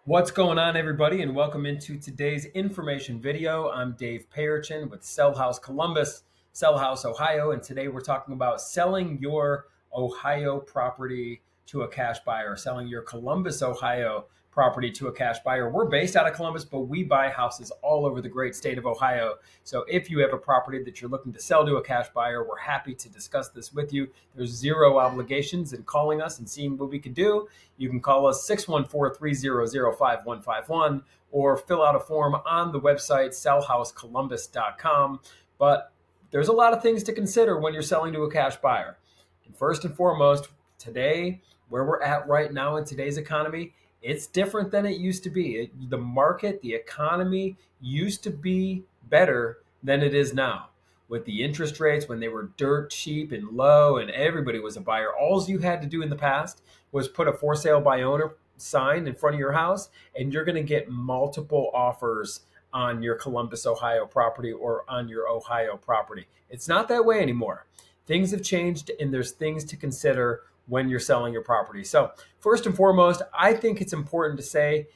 What's going on, everybody, and welcome into today's information video. I'm Dave Payerchin with Sell House Columbus, Sell House, Ohio, and today we're talking about selling your Ohio property to a cash buyer, selling your Columbus, Ohio property to a cash buyer. We're based out of Columbus, but we buy houses all over the great state of Ohio. So if you have a property that you're looking to sell to a cash buyer, we're happy to discuss this with you. There's zero obligations in calling us and seeing what we can do. You can call us 614-300-5151 or fill out a form on the website sellhousecolumbus.com. But there's a lot of things to consider when you're selling to a cash buyer. And first and foremost, today, where we're at right now in today's economy, it's different than it used to be. The market, the economy used to be better than it is now. With the interest rates, when they were dirt cheap and low and everybody was a buyer, all you had to do in the past was put a for sale by owner sign in front of your house, and you're going to get multiple offers on your Columbus, Ohio property or on your Ohio property. It's not that way anymore. Things have changed, and there's things to consider when you're selling your property. So, first and foremost, I think it's important to say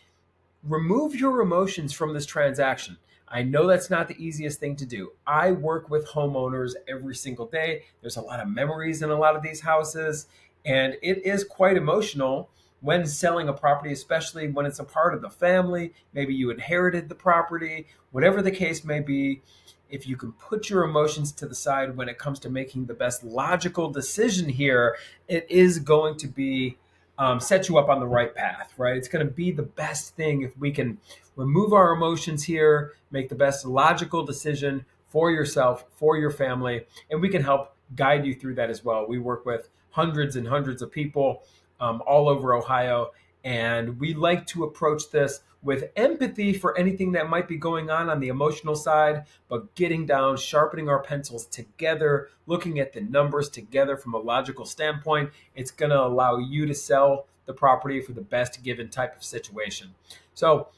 remove your emotions from this transaction. I know that's not the easiest thing to do. I work with homeowners every single day. There's a lot of memories in a lot of these houses, and it is quite emotional when selling a property, especially when it's a part of the family. Maybe you inherited the property, whatever the case may be. If you can put your emotions to the side when it comes to making the best logical decision here, it is going to be set you up on the right path, right? It's going to be the best thing if we can remove our emotions here, make the best logical decision for yourself, for your family, and we can help guide you through that as well. We work with hundreds and hundreds of people all over Ohio, and we like to approach this with empathy for anything that might be going on the emotional side, but getting down, sharpening our pencils together, looking at the numbers together from a logical standpoint. It's going to allow you to sell the property for the best given type of situation. So,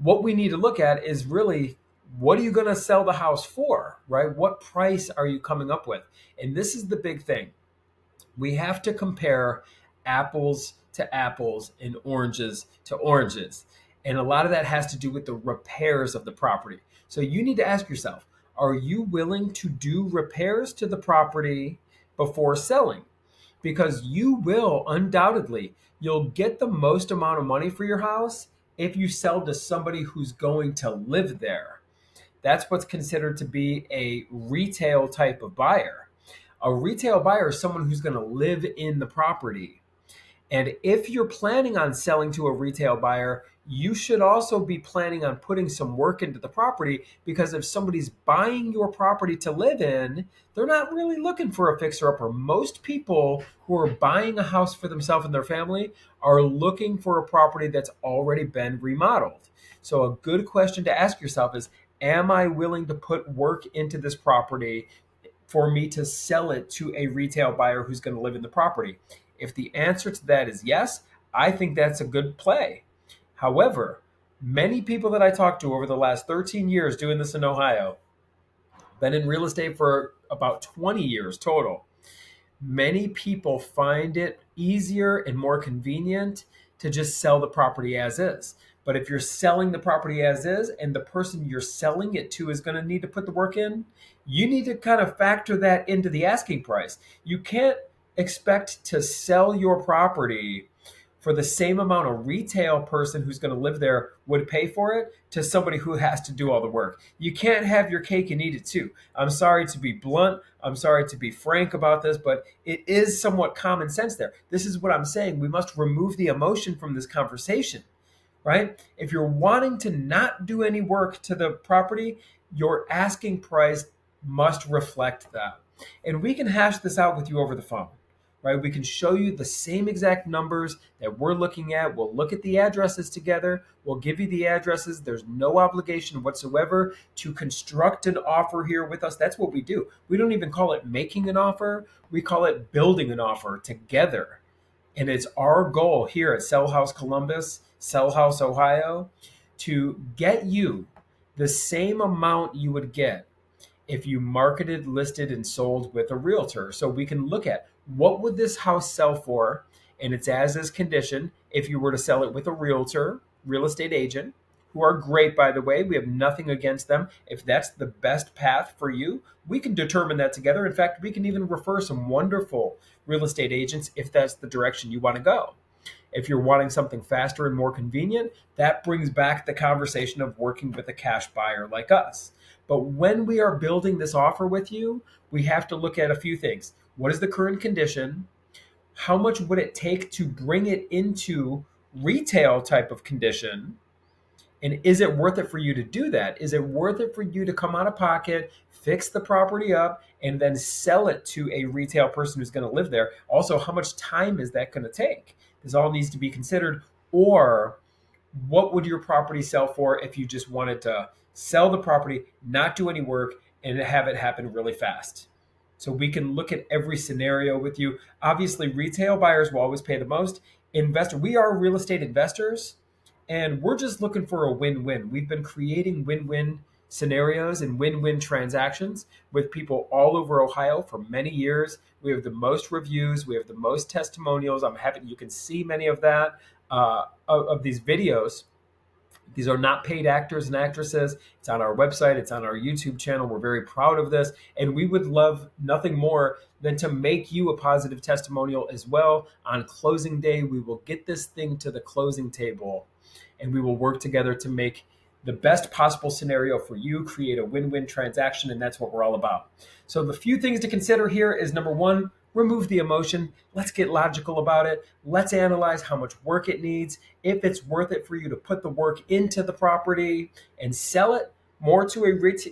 what we need to look at is really what are you going to sell the house for, right? What price are you coming up with? And this is the big thing. We have to compare apples to apples and oranges to oranges. And a lot of that has to do with the repairs of the property. So you need to ask yourself, are you willing to do repairs to the property before selling? Because you will undoubtedly, you'll get the most amount of money for your house if you sell to somebody who's going to live there. That's what's considered to be a retail type of buyer. A retail buyer is someone who's going to live in the property. And if you're planning on selling to a retail buyer, you should also be planning on putting some work into the property, because if somebody's buying your property to live in, they're not really looking for a fixer-upper. Most people who are buying a house for themselves and their family are looking for a property that's already been remodeled. So a good question to ask yourself is, am I willing to put work into this property for me to sell it to a retail buyer who's going to live in the property? If the answer to that is yes, I think that's a good play. However, many people that I talked to over the last 13 years doing this in Ohio, been in real estate for about 20 years total, many people find it easier and more convenient to just sell the property as is. But if you're selling the property as is and the person you're selling it to is going to need to put the work in, you need to kind of factor that into the asking price. You can't expect to sell your property for the same amount a retail person who's going to live there would pay for it to somebody who has to do all the work. You can't have your cake and eat it too. I'm sorry to be blunt. I'm sorry to be frank about this, but it is somewhat common sense there. This is what I'm saying. We must remove the emotion from this conversation, right? If you're wanting to not do any work to the property, your asking price must reflect that. And we can hash this out with you over the phone, right? We can show you the same exact numbers that we're looking at. We'll look at the addresses together. We'll give you the addresses. There's no obligation whatsoever to construct an offer here with us. That's what we do. We don't even call it making an offer. We call it building an offer together. And it's our goal here at Sell House Columbus, Sell House Ohio, to get you the same amount you would get if you marketed, listed, and sold with a realtor. So we can look at what would this house sell for in its as-is condition if you were to sell it with a realtor, real estate agent, who are great, by the way. We have nothing against them. If that's the best path for you, we can determine that together. In fact, we can even refer some wonderful real estate agents if that's the direction you want to go. If you're wanting something faster and more convenient, that brings back the conversation of working with a cash buyer like us. But when we are building this offer with you, we have to look at a few things. What is the current condition? How much would it take to bring it into retail type of condition? And is it worth it for you to do that? Is it worth it for you to come out of pocket, fix the property up, and then sell it to a retail person who's going to live there? Also, how much time is that going to take? This all needs to be considered. Or what would your property sell for if you just wanted to sell the property, not do any work, and have it happen really fast? So we can look at every scenario with you. Obviously, retail buyers will always pay the most. We are real estate investors, and we're just looking for a win-win. We've been creating win-win scenarios and win-win transactions with people all over Ohio for many years. We have the most reviews. We have the most testimonials. I'm happy you can see many of that of these videos. These are not paid actors and actresses. It's on our website. It's on our YouTube channel. We're very proud of this. And we would love nothing more than to make you a positive testimonial as well. On closing day, we will get this thing to the closing table, and we will work together to make the best possible scenario for you, create a win-win transaction, and that's what we're all about. So the few things to consider here is, number one, remove the emotion. Let's get logical about it. Let's analyze how much work it needs, if it's worth it for you to put the work into the property and sell it more to a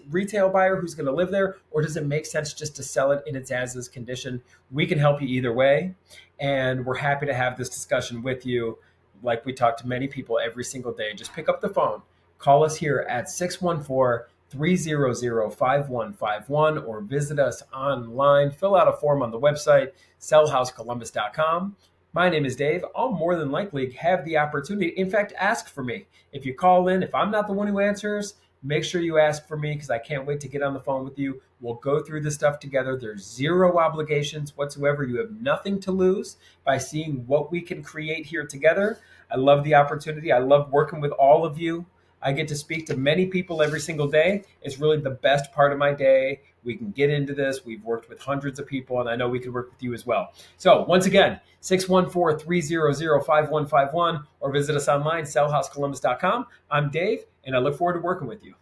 retail buyer who's going to live there, or does it make sense just to sell it in its as-is condition? We can help you either way, and we're happy to have this discussion with you. Like we talk to many people every single day. Just pick up the phone. Call us here at 614-300-5151 or visit us online. Fill out a form on the website, sellhousecolumbus.com. My name is Dave. I'll more than likely have the opportunity. In fact, ask for me. If you call in, if I'm not the one who answers, make sure you ask for me, because I can't wait to get on the phone with you. We'll go through this stuff together. There's zero obligations whatsoever. You have nothing to lose by seeing what we can create here together. I love the opportunity. I love working with all of you. I get to speak to many people every single day. It's really the best part of my day. We can get into this. We've worked with hundreds of people, and I know we can work with you as well. So once again, 614-300-5151, or visit us online, sellhousecolumbus.com. I'm Dave, and I look forward to working with you.